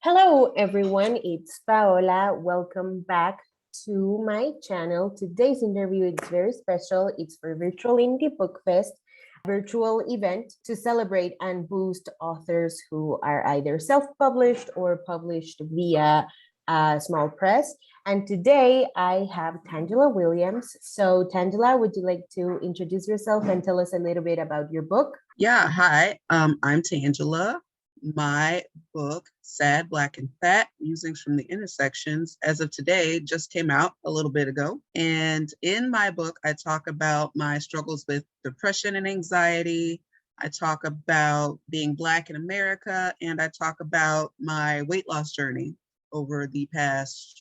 Hello, everyone. It's Paola. Welcome back to my channel. Today's interview is very special. It's for Virtual Indie Book Fest, a virtual event to celebrate and boost authors who are either self-published or published via a small press. And today I have Tangela Williams. So, Tangela, would you like to introduce yourself and tell us a little bit about your book? Yeah, hi, I'm Tangela. My book, Sad, Black, and Fat, Musings from the Intersections, as of today, just came out a little bit ago. And in my book, I talk about my struggles with depression and anxiety. I talk about being Black in America, and I talk about my weight loss journey over the past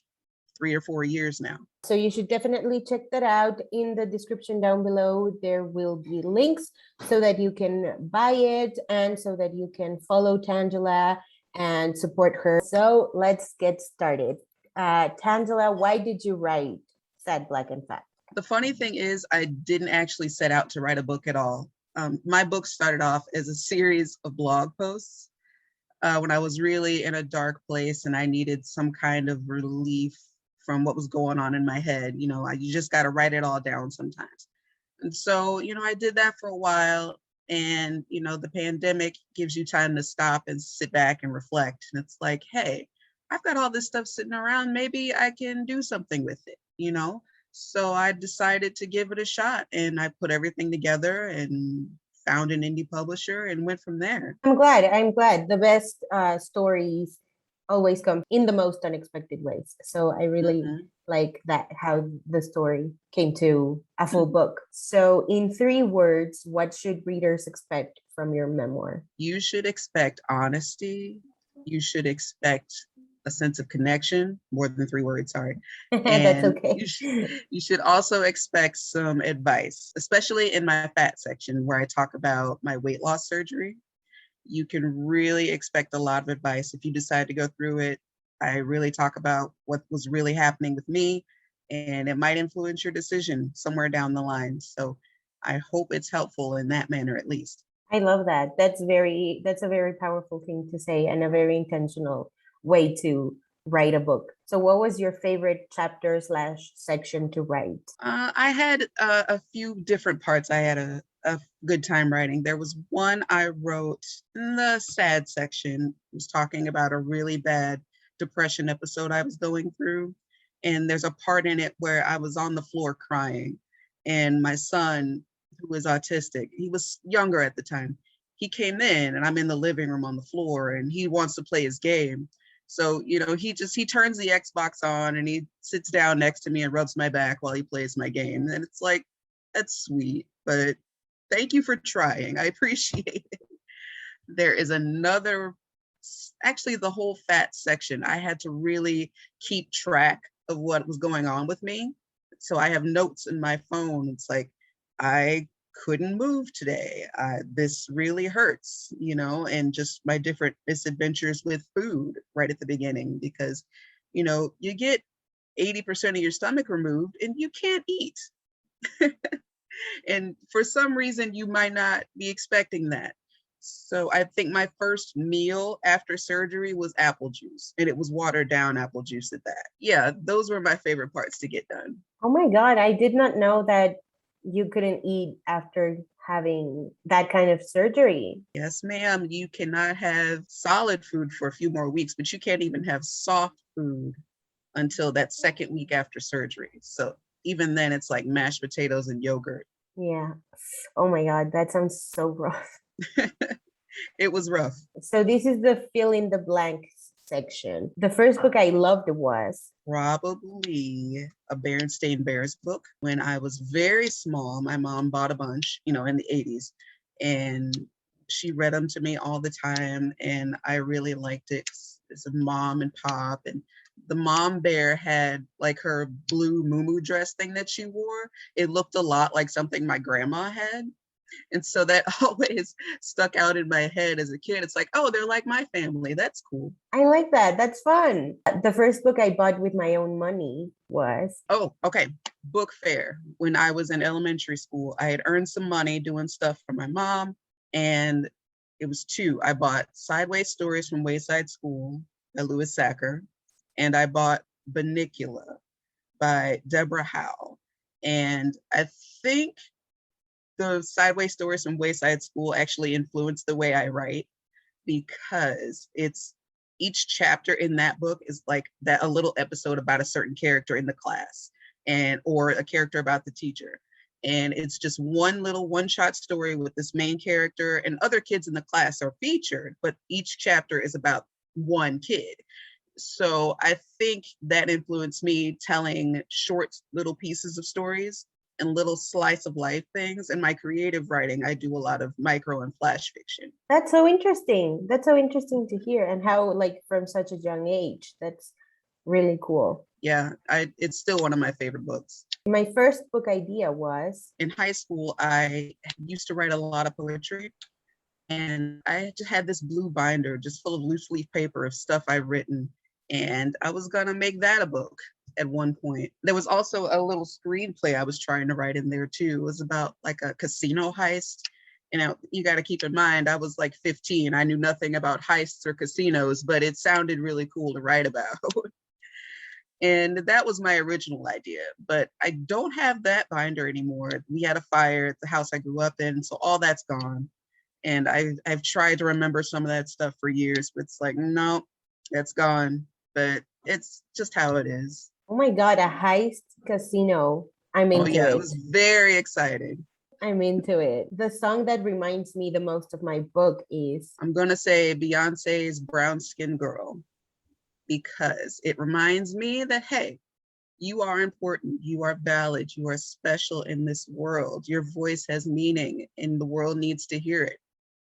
3 or 4 years now. So you should definitely check that out. In the description down below, there will be links so that you can buy it and so that you can follow Tangela and support her. So let's get started. Tangela, why did you write Sad, Black, and Fat? The funny thing is, I didn't actually set out to write a book at all. My book started off as a series of blog posts when I was really in a dark place and I needed some kind of relief from what was going on in my head. You just got to write it all down sometimes. And so, I did that for a while. And, the pandemic gives you time to stop and sit back and reflect. And it's like, hey, I've got all this stuff sitting around. Maybe I can do something with it. So I decided to give it a shot, and I put everything together and found an indie publisher and went from there. I'm glad. The best stories always come in the most unexpected ways. So I really like that, how the story came to a full book. So in 3 words, what should readers expect from your memoir? You should expect honesty. You should expect a sense of connection, more than 3 words, sorry. That's okay. You should also expect some advice, especially in my fat section where I talk about my weight loss surgery. You can really expect a lot of advice if you decide to go through it. I really talk about what was really happening with me, and it might influence your decision somewhere down the line. So I hope it's helpful in that manner, at least. I love that. That's a very powerful thing to say and a very intentional way to write a book. So what was your favorite chapter / section to write? I had a few different parts I had a good time writing. There was one I wrote in the sad section. It was talking about a really bad depression episode I was going through. And there's a part in it where I was on the floor crying. And my son, who is autistic, he was younger at the time, he came in and I'm in the living room on the floor and he wants to play his game. So, he turns the Xbox on and he sits down next to me and rubs my back while he plays my game. And it's like, that's sweet, but thank you for trying. I appreciate it. There is actually the whole fat section. I had to really keep track of what was going on with me. So I have notes in my phone. It's like, I couldn't move today. This really hurts, and just my different misadventures with food right at the beginning, because, you get 80% of your stomach removed and you can't eat. And for some reason, you might not be expecting that. So I think my first meal after surgery was apple juice, and it was watered down apple juice at that. Yeah, those were my favorite parts to get done. Oh my God, I did not know that you couldn't eat after having that kind of surgery. Yes, ma'am. You cannot have solid food for a few more weeks, but you can't even have soft food until that second week after surgery. So even then, it's like mashed potatoes and yogurt. Yeah. Oh my God, that sounds so rough. It was rough. So this is the fill in the blanks section. The first book I loved was probably a Berenstain Bears book. When I was very small, my mom bought a bunch, in the 80s, and she read them to me all the time, and I really liked it. It's a mom and pop, and the mom bear had like her blue muumuu dress thing that she wore. It looked a lot like something my grandma had. And so that always stuck out in my head as a kid. It's like, oh, they're like my family. That's cool. I like that. That's fun. The first book I bought with my own money was... Oh, okay. Book fair. When I was in elementary school, I had earned some money doing stuff for my mom. And it was 2. I bought Sideways Stories from Wayside School by Louis Sacker, and I bought Banicula by Deborah Howe. And I think the Sideways Stories from Wayside School actually influenced the way I write, because it's each chapter in that book is like that a little episode about a certain character in the class, and or a character about the teacher. And it's just one little one-shot story with this main character, and other kids in the class are featured, but each chapter is about one kid. So I think that influenced me telling short little pieces of stories and little slice of life things. In my creative writing, I do a lot of micro and flash fiction. That's so interesting. That's so interesting to hear, and how, like, from such a young age. That's really cool. Yeah, it's still one of my favorite books. My first book idea was, in high school, I used to write a lot of poetry, and I just had this blue binder just full of loose leaf paper of stuff I've written, and I was gonna make that a book at one point. There was also a little screenplay I was trying to write in there too. It was about like a casino heist. You got to keep in mind, I was like 15. I knew nothing about heists or casinos, but it sounded really cool to write about. And that was my original idea, but I don't have that binder anymore. We had a fire at the house I grew up in, so all that's gone. And I've tried to remember some of that stuff for years, but it's like, no, that's gone. But it's just how it is. oh my God, a heist casino. I'm Oh into yeah, it. it was very exciting. I'm into it. The song that reminds me the most of my book is, I'm gonna say Beyonce's Brown Skin Girl, because it reminds me that, hey, you are important, you are valid, you are special in this world. Your voice has meaning and the world needs to hear it.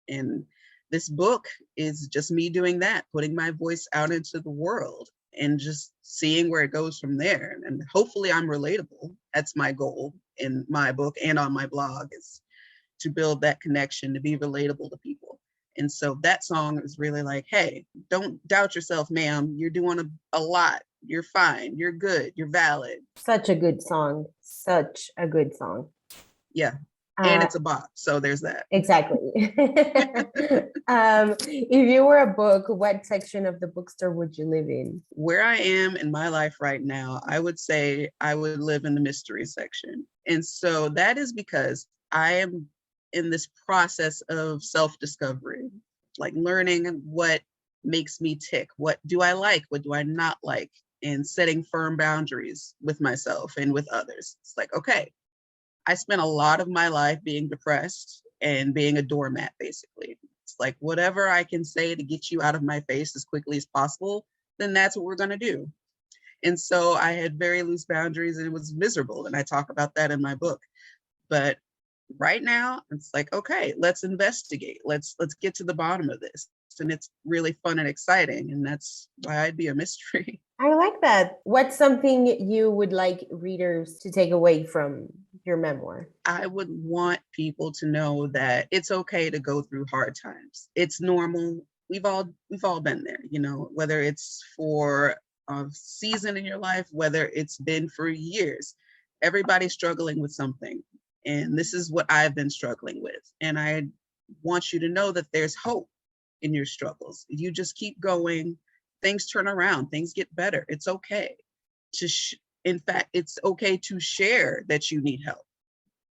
And this book is just me doing that, putting my voice out into the world and just seeing where it goes from there. And hopefully I'm relatable. That's my goal in my book and on my blog, is to build that connection, to be relatable to people. And so that song is really like, hey, don't doubt yourself, ma'am. You're doing a lot. You're fine. You're good. You're valid. such a good song. Such a good song. Yeah. And it's a bop. So there's that. Exactly. If you were a book, what section of the bookstore would you live in? Where I am in my life right now, I would say I would live in the mystery section. And so that is because I am in this process of self-discovery, like learning what makes me tick. What do I like? What do I not like? And setting firm boundaries with myself and with others. It's like, okay, I spent a lot of my life being depressed and being a doormat, basically. It's like, whatever I can say to get you out of my face as quickly as possible, then that's what we're going to do. And so I had very loose boundaries and it was miserable. And I talk about that in my book. But right now, it's like, okay, let's investigate. Let's get to the bottom of this. And it's really fun and exciting. And that's why I'd be a mystery. I like that. What's something you would like readers to take away from your memoir? I would want people to know that it's okay to go through hard times. It's normal. We've all been there, whether it's for a season in your life, whether it's been for years. Everybody's struggling with something. And this is what I've been struggling with. And I want you to know that there's hope in your struggles. You just keep going. Things turn around. Things get better. It's okay in fact, it's okay to share that you need help.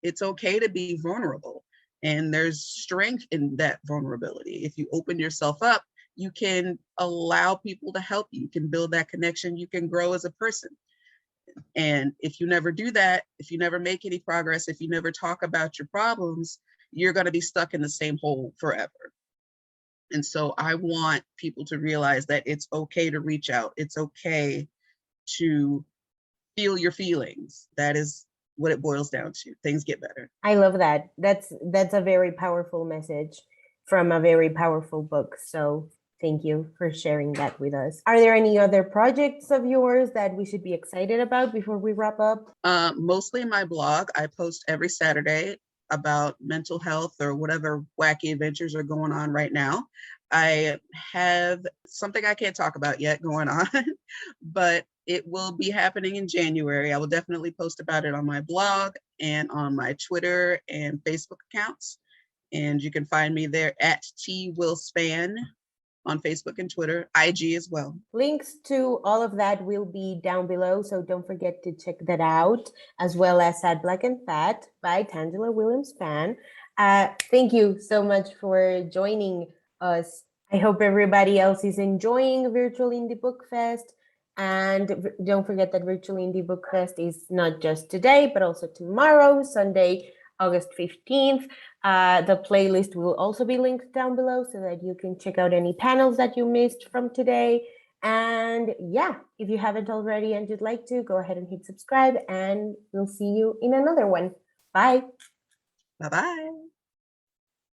It's okay to be vulnerable. And there's strength in that vulnerability. If you open yourself up, you can allow people to help you. You can build that connection. You can grow as a person. And if you never do that, if you never make any progress, if you never talk about your problems, you're going to be stuck in the same hole forever. And so I want people to realize that it's okay to reach out. It's okay to feel your feelings. That is what it boils down to. Things get better. I love that. That's a very powerful message from a very powerful book. So thank you for sharing that with us. Are there any other projects of yours that we should be excited about before we wrap up? Mostly my blog. I post every Saturday about mental health or whatever wacky adventures are going on right now. I have something I can't talk about yet going on, but it will be happening in January. I will definitely post about it on my blog and on my Twitter and Facebook accounts. And you can find me there at T Will Spann on Facebook and Twitter, IG as well. Links to all of that will be down below, so don't forget to check that out, as well as Sad, Black, and Fat by Tangela Williams-Spann. Thank you so much for joining us. I hope everybody else is enjoying Virtual Indie Book Fest. And don't forget that Virtual Indie Book Fest is not just today, but also tomorrow, Sunday, August 15th. The playlist will also be linked down below so that you can check out any panels that you missed from today. And yeah, if you haven't already and you'd like to, go ahead and hit subscribe, and we'll see you in another one. Bye. Bye-bye.